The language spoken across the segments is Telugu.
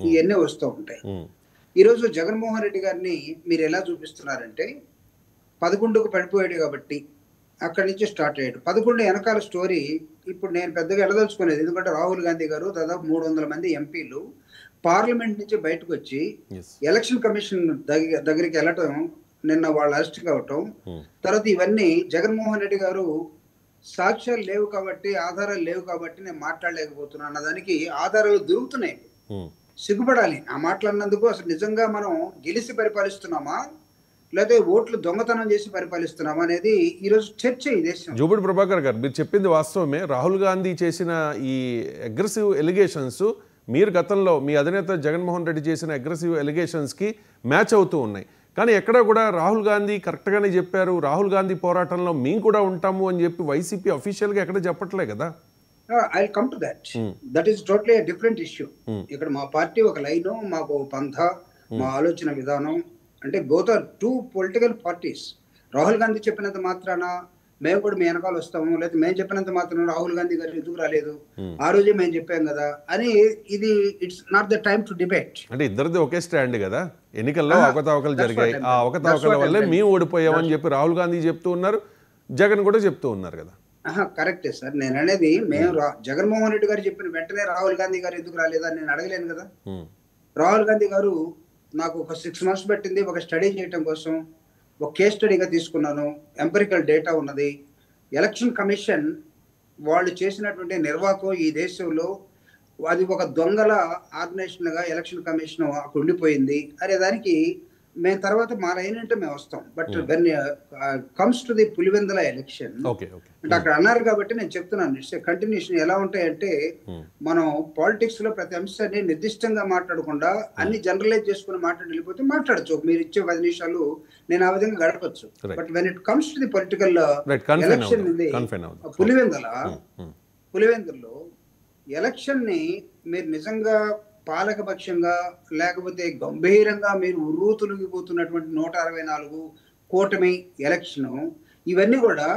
ఇవన్నీ వస్తూ ఉంటాయి. ఈరోజు జగన్మోహన్ రెడ్డి గారిని మీరు ఎలా చూపిస్తున్నారంటే 11కు పడిపోయాడు కాబట్టి అక్కడి నుంచి స్టార్ట్ అయ్యాడు. 11 వెనకాల స్టోరీ ఇప్పుడు నేను పెద్దగా వెళ్ళదలుచుకోలేదు. ఎందుకంటే రాహుల్ గాంధీ గారు దాదాపు 300 మంది ఎంపీలు పార్లమెంట్ నుంచి బయటకు వచ్చి ఎలక్షన్ కమిషన్ దగ్గరికి వెళ్ళటం, నిన్న వాళ్ళు అరెస్ట్ కావటం, తర్వాత ఇవన్నీ జగన్మోహన్ రెడ్డి గారు సాక్ష్యాలు లేవు కాబట్టి, ఆధారాలు లేవు కాబట్టి నేను మాట్లాడలేకపోతున్నాను అన్నదానికి ఆధారాలు దొరుకుతున్నాయి. సిగ్గుపడాలి ఆ మాట్లాడినందుకు. అసలు నిజంగా మనం గెలిచి పరిపాలిస్తున్నామా లేకపోతే ఓట్లు దొంగతనం చేసి పరిపాలిస్తున్నామా అనేది ఈరోజు చర్చ ఈ దేశం. జూపూడి ప్రభాకర్ గారు, మీరు చెప్పింది వాస్తవమే. రాహుల్ గాంధీ చేసిన ఈ అగ్రెసివ్ ఎలిగేషన్స్ మీరు గతంలో మీ అధినేత జగన్మోహన్ రెడ్డి చేసిన అగ్రెసివ్ ఎలిగేషన్స్కి మ్యాచ్ అవుతూ ఉన్నాయి. కానీ ఎక్కడా కూడా రాహుల్ గాంధీ కరెక్ట్గానే చెప్పారు, రాహుల్ గాంధీ పోరాటంలో మేము కూడా ఉంటాము అని చెప్పి వైసీపీ అఫీషియల్గా ఎక్కడ చెప్పట్లే కదా. I will come to that. That is totally different issue. ఇక్కడ మా పార్టీ ఒక లైను, మాకు పంథ, మా ఆలోచన విధానం. అంటే both are two political parties. Rahul Gandhi చెప్పినంత మాత్రాన మేము కూడా మీ వెనకాల వస్తాము, లేదా మేము చెప్పినంత మాత్రాన రాహుల్ గాంధీ గారు ఎందుకు రాలేదు, ఆ రోజే మేము చెప్పాం కదా అని, ఇది it's not the time to debate. అంటే ఇద్దరిది ఒకే స్టాండ్ కదా. ఎన్నికల్లో అవకతవకలు జరిగాయి, ఆ అవకతవకల వల్లే మేము ఓడిపోయామని చెప్పి రాహుల్ గాంధీ చెప్తూ ఉన్నారు, జగన్ కూడా చెప్తూ ఉన్నారు కదా. కరెక్టే సార్. నేను అనేది మేము జగన్మోహన్ రెడ్డి గారు చెప్పిన వెంటనే రాహుల్ గాంధీ గారు ఎందుకు రాలేదా నేను అడగలేను కదా. రాహుల్ గాంధీ గారు నాకు ఒక 6 months పెట్టింది ఒక స్టడీ చేయటం కోసం. ఒక కేస్ స్టడీగా తీసుకున్నాను, ఎంపెరికల్ డేటా ఉన్నది. ఎలక్షన్ కమిషన్ వాళ్ళు చేసినటువంటి నిర్వాహకం ఈ దేశంలో అది ఒక దొంగల ఆర్గనైజేషన్గా ఎలక్షన్ కమిషన్ అక్కడ ఉండిపోయింది అనే దానికి మేము తర్వాత మా లైనంటే మేము వస్తాం. But when comes to the Pulivendula election అంటే అక్కడ అన్నారు కాబట్టి నేను చెప్తున్నాను. It's continuation. ఎలా ఉంటాయంటే మనం పాలిటిక్స్ లో ప్రతి అంశాన్ని నిర్దిష్టంగా మాట్లాడకుండా అన్ని జనరలైజ్ చేసుకుని వెళ్ళిపోతే మాట్లాడచ్చు. మీరు ఇచ్చే 10 నిమిషాలు నేను ఆ విధంగా గడపచ్చు. But when it comes to the political election పులివెందుల్లో ఎలక్షన్ ని మీరు నిజంగా పాలకపక్షంగా లేకపోతే గంభీరంగా మీరు ఉర్రూతులిగిపోతున్నటువంటి 164 కూటమి ఎలక్షన్, ఇవన్నీ కూడా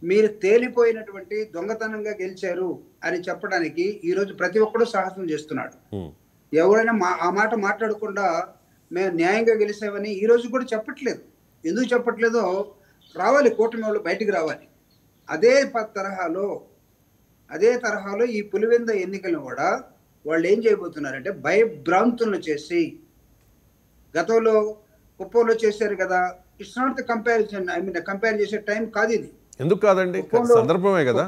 మీరు తేలిపోయినటువంటి దొంగతనంగా గెలిచారు అని చెప్పడానికి ఈరోజు ప్రతి ఒక్కరూ సాహసం చేస్తున్నాడు. ఎవరైనా ఆ మాట మాట్లాడకుండా మేము న్యాయంగా గెలిచామని ఈ రోజు కూడా చెప్పట్లేదు. ఎందుకు చెప్పట్లేదో రావాలి, కూటమి వాళ్ళు బయటికి రావాలి. అదే తరహాలో ఈ పులివెంద ఎన్నికలను కూడా వాళ్ళు ఏం చేయబోతున్నారంటే భయభ్రాంతులను చేసి, గతంలో కుప్పంలో చేశారు కదా. It's not the comparison. I mean compare చేసే టైం కాదు ఇది. ఎందుకు కాదండి, సందర్భమే కదా.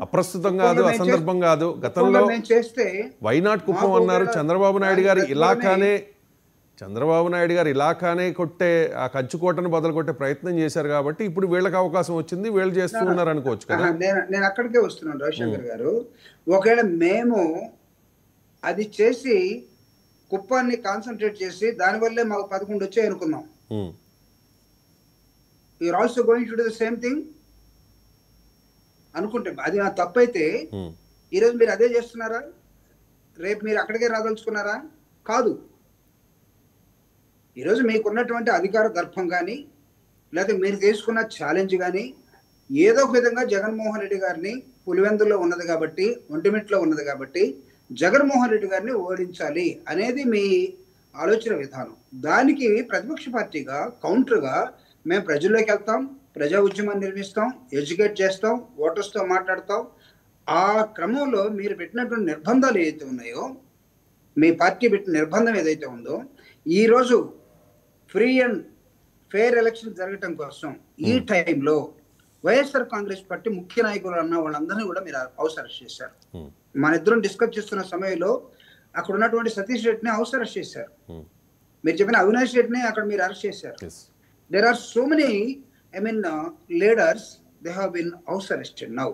అప్రస్తుతం కాదు, అసందర్భం కాదు. గతంలో చేస్తే వైనాట్ కుప్పం అన్నారు. చంద్రబాబు నాయుడు గారు ఇలాకానే కొట్టే ఆ కంచుకోటను బదులు కొట్టే ప్రయత్నం చేశారు కాబట్టి ఇప్పుడు వీళ్ళకి అవకాశం వచ్చింది, వీళ్ళు చేస్తూ ఉన్నారు అనుకోవచ్చు కదా. నేను అక్కడికే వస్తున్నాను రవిశంకర్ గారు. ఒకవేళ మేము అది చేసి కుప్పాన్ని కాన్సన్ట్రేట్ చేసి దానివల్లే మాకు 11 వచ్చాయి అనుకున్నాం. You're also going to do the same thing అనుకుంటే అది నా తప్పైతే ఈరోజు మీరు అదే చేస్తున్నారా? రేపు మీరు అక్కడికే రాదలుచుకున్నారా? కాదు. ఈరోజు మీకున్నటువంటి అధికార దర్పం కానీ లేకపోతే మీరు తీసుకున్న ఛాలెంజ్ కానీ ఏదో ఒక విధంగా జగన్మోహన్ రెడ్డి గారిని పులివెందుల్లో ఉన్నది కాబట్టి, ఒంటిమిట్లో ఉన్నది కాబట్టి జగన్మోహన్ రెడ్డి గారిని ఓడించాలి అనేది మీ ఆలోచన విధానం. దానికి ప్రతిపక్ష పార్టీగా కౌంటర్గా మేము ప్రజల్లోకి వెళ్తాం, ప్రజా ఉద్యమాన్ని నిర్మిస్తాం, ఎడ్యుకేట్ చేస్తాం, ఓటర్స్తో మాట్లాడతాం. ఆ క్రమంలో మీరు పెట్టినటువంటి నిర్బంధాలు ఏదైతే ఉన్నాయో, మీ పార్టీ పెట్టిన నిర్బంధం ఏదైతే ఉందో, ఈరోజు ఫ్రీ అండ్ ఫెయిర్ ఎలక్షన్ జరగటం కోసం ఈ టైంలో వైఎస్ఆర్ కాంగ్రెస్ పార్టీ ముఖ్య నాయకులు అన్న వాళ్ళందరినీ కూడా మీరు హౌస్ అరెస్ట్ చేశారు. మన ఇద్దరం డిస్కస్ చేస్తున్న సమయంలో అక్కడ ఉన్నటువంటి సతీష్ రెడ్డిని హౌస్ అరెస్ట్ చేశారు. మీరు చెప్పిన అవినాష్ రెడ్డిని అక్కడ మీరు అరెస్ట్ చేశారు. There are so many leaders they have been house arrested now.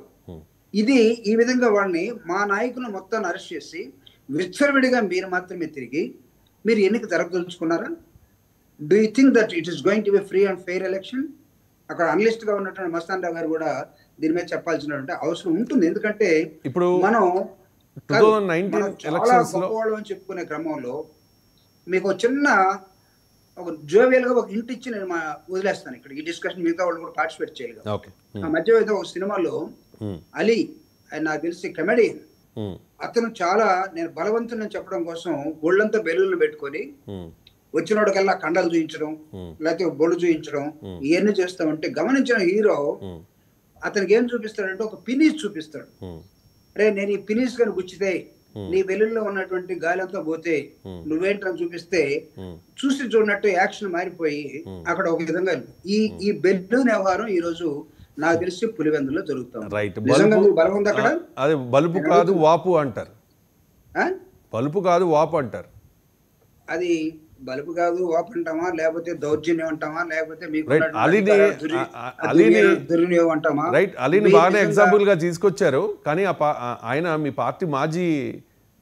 ఇది ఈ విధంగా వాళ్ళని మా నాయకులను మొత్తాన్ని అరెస్ట్ చేసి విచ్చలవిడిగా మీరు మాత్రమే తిరిగి మీరు ఎన్నిక జరగదలుచుకున్నారా? Do you think that it is going to be free and fair election? అక్కడ అనలిస్ట్ గా ఉన్నటువంటి మస్తాన్ రావు గారు కూడా దీని మీద చెప్పాల్సిన అవసరం ఉంటుంది. ఎందుకంటే ఇప్పుడు మనం 2019 ఎలక్షన్స్ లో అని చెప్పుకునే క్రమంలో మీకు చిన్న ఒక జోవియల్ గా ఒక హింట్ ఇచ్చి నేను వదిలేస్తాను. ఇక్కడ ఈ డిస్కషన్ మిగతా వాళ్ళు కూడా పార్టిసిపేట్ చేయగలరు. ఆ మధ్య ఏదో ఒక సినిమాలో అలీ, ఆయన నాకు తెలిసి కమెడియన్, అతను చాలా నేను బలవంతుని చెప్పడం కోసం ఒళ్ళంతా బెలూన్లు పెట్టుకొని వచ్చినోడికల్లా కండలు చూయించడం లేకపోతే బొళ్ళు చూయించడం ఇవన్నీ చేస్తామంటే గమనించిన హీరో అతనికి ఏం చూపిస్తాడంటే ఒక పినీస్ చూపిస్తాడు. అరే నేను ఈ పినీస్ కనుక గుచ్చితే నీ బెలూన్లో ఉన్నటువంటి గాలి అంతా పోతే నువ్వేంటని చూపిస్తే చూసి చూడనట్టు యాక్షన్ మారిపోయి అక్కడ ఒక విధంగా ఈ బెలూన్ వ్యవహారం ఈ రోజు నాకు తెలిసి పులివెందులో జరుగుతాం. బలం ఉంది అక్కడ. అదే బలుపు కాదు వాపు అంటారు. బలుపు కాదు వాపు అంటారు. అది బలుపు కాదు వాపు అంటామా, లేకపోతే దౌర్జన్యం అంటామా, లేకపోతే దుర్వినియోగం అంటామా? రైట్, అలీని బాగానే ఎగ్జాంపుల్ గా తీసుకొచ్చారు. కానీ ఆయన మీ పార్టీ మాజీ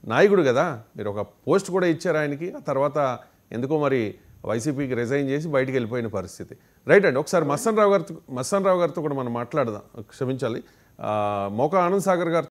నాయకుడు కదా, మీరు ఒక పోస్ట్ కూడా ఇచ్చారు ఆయనకి. ఆ తర్వాత ఎందుకో మరి వైసీపీకి రిజైన్ చేసి బయటికి వెళ్ళిపోయిన పరిస్థితి. రైట్ అండి, ఒకసారి మస్తాన్ రావు గారితో కూడా మనం మాట్లాడదాం. క్షమించాలి, మోకా ఆనంద్ సాగర్ గారు